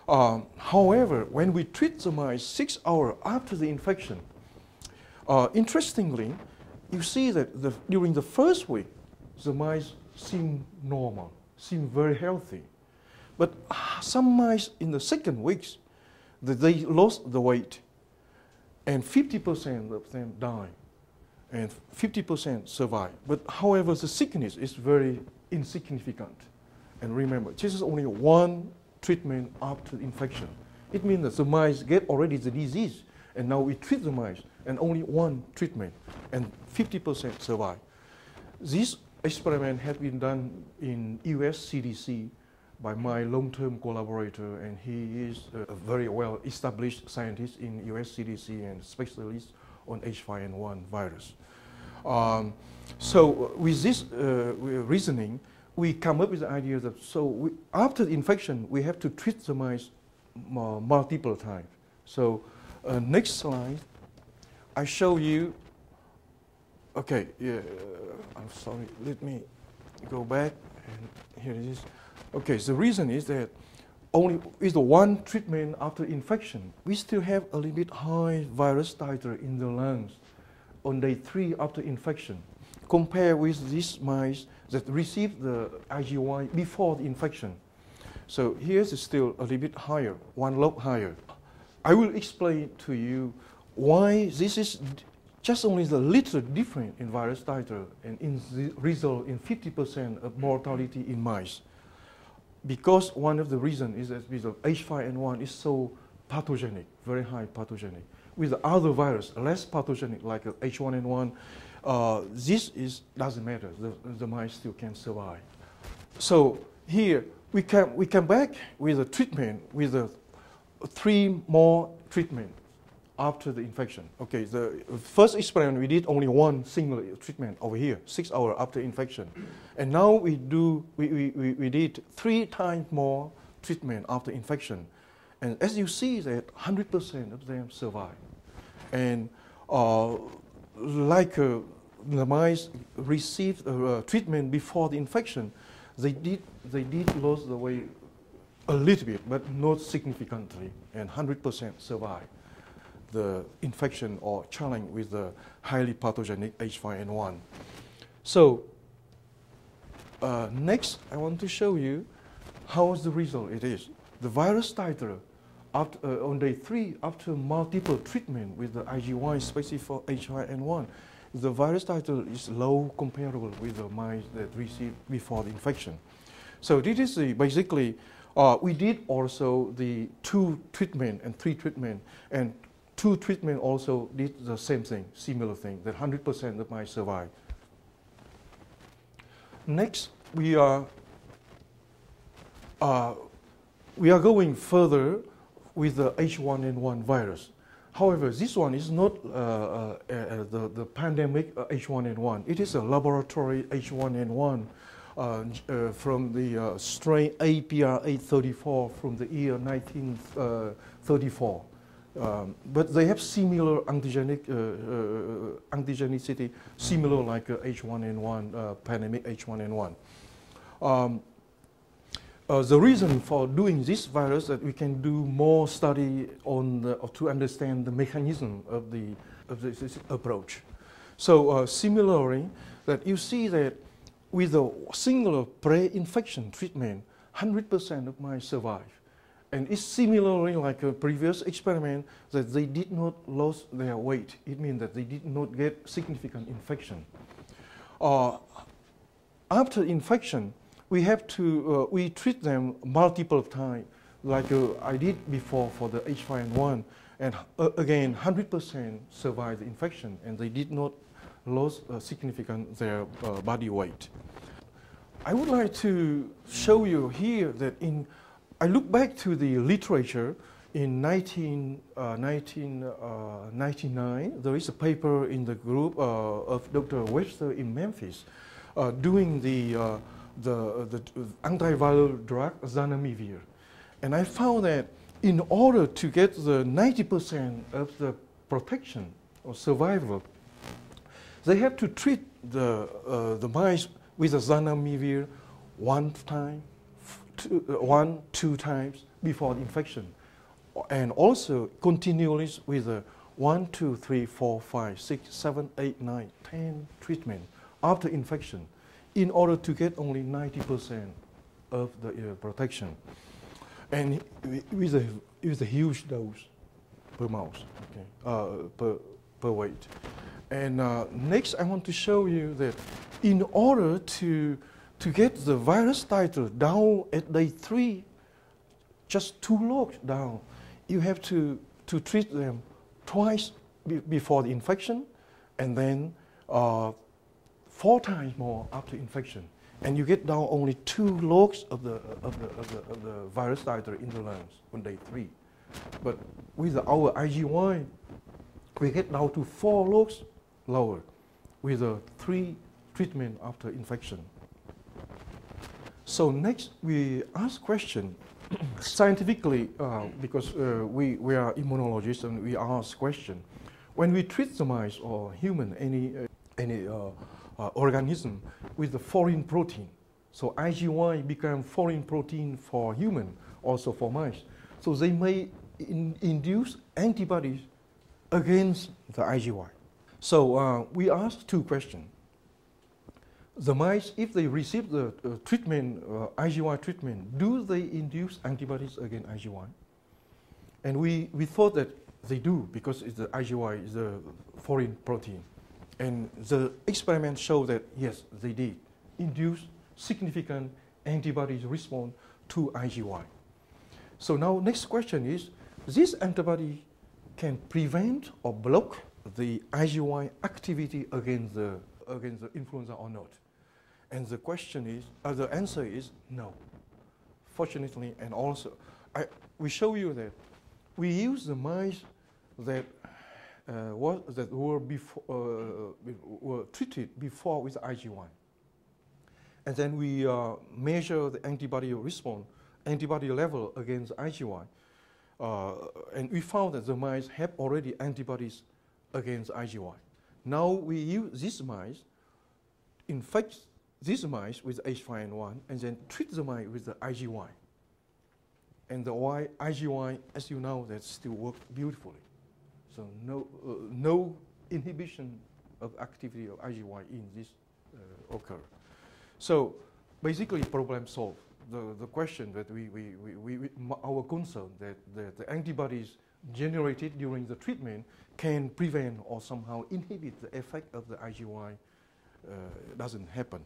However, when we treat the mice 6 hours after the infection, interestingly, you see that during the first week, the mice seem normal, seem very healthy. But some mice in the second weeks, they lost the weight, and 50% of them die, and 50% survive. But however, the sickness is very insignificant. And remember, this is only one treatment after infection. It means that the mice get already the disease, and now we treat the mice, and only one treatment, and 50% survive. This experiment has been done in US CDC by my long-term collaborator, and he is a very well-established scientist in US CDC and specialist on H5N1 virus. So with this reasoning, we come up with the idea that after the infection, we have to treat the mice multiple times. So next slide, I show you, okay, yeah, I'm sorry, let me go back, and here it is. Okay, the reason is that only with the one treatment after infection, we still have a little bit high virus titer in the lungs on day 3 after infection, compared with these mice that received the IGY before the infection. So here's still a little bit higher, 1 log higher. I will explain to you why this is just only the little difference in virus titer and in the result in 50% of mortality in mice. Because one of the reasons is that H5N1 is so pathogenic, very high pathogenic. With the other virus, less pathogenic like H1N1, doesn't matter. The mice still can survive. So here we come back with a treatment with 3 more treatment after the infection. Okay, the first experiment we did only one single treatment over here, 6 hours after infection, and now we did 3 times more treatment after infection, and as you see that 100% of them survive, and like the mice received treatment before the infection, they did lose the weight a little bit, but not significantly, and 100% survive the infection or challenge with the highly pathogenic H5N1. So next, I want to show you how the result it is. The virus titer on day 3 after multiple treatment with the IGY specific for H5N1, the virus titer is low comparable with the mice that received before the infection. So this is basically, we did also the 2 treatment and 3 treatment, and 2 treatment also did the same thing, similar thing, that 100% of mice survive. Next, we are going further with the H1N1 virus. However, this one is not the pandemic H1N1. It is a laboratory H1N1 from the strain APR834 from the year 1934. But they have similar antigenicity, similar like H1N1, pandemic H1N1. The reason for doing this virus that we can do more study on to understand the mechanism of this approach. So similarly, that you see that with a singular pre-infection treatment, 100% of mice survive. And it's similarly like a previous experiment that they did not lose their weight. It means that they did not get significant infection. After infection, we have to we treat them multiple times, like I did before for the H5N1, and again 100% survived the infection, and they did not lose significant their body weight. I would like to show you here that I look back to the literature in 1999. There is a paper in the group of Dr. Webster in Memphis doing the antiviral drug zanamivir. And I found that in order to get the 90% of the protection or survival, they have to treat the mice with the zanamivir 1 time, 2 times before the infection, and also continually with a 1, 2, 3, 4, 5, 6, 7, 8, 9, 10 treatment after infection in order to get only 90% of the protection. And with a huge dose per mouse, okay, per weight. And next I want to show you that in order to get the virus titer down at day 3, just 2 logs down, you have to treat them twice before the infection, and then 4 times more after infection, and you get down only 2 logs of the virus titer in the lungs on day 3. But with our IGY, we get down to 4 logs lower with a 3 treatment after infection. So next we ask question scientifically, because we are immunologists and we ask question. When we treat the mice or human, any organism with the foreign protein, so IGY become foreign protein for human, also for mice. So they may induce antibodies against the IGY. So we ask 2 questions. The mice, if they receive the treatment, IGY treatment, do they induce antibodies against IGY? And we thought that they do, because the IGY is a foreign protein. And the experiments show that, yes, they did induce significant antibodies response to IGY. So now next question is, this antibody can prevent or block the IGY activity against the influenza or not? And the question is, the answer is no. Fortunately, and also, we show you that we use the mice that were treated before with IGY, and then we measure the antibody response, antibody level against IGY, and we found that the mice have already antibodies against IGY. Now we use these mice, infect these mice with H5N1, and then treat the mice with the IGY. And the IGY, as you know, that still works beautifully. So no inhibition of activity of IGY in this occur. So basically, problem solved. The question that our concern that the antibodies generated during the treatment can prevent or somehow inhibit the effect of the IGY doesn't happen.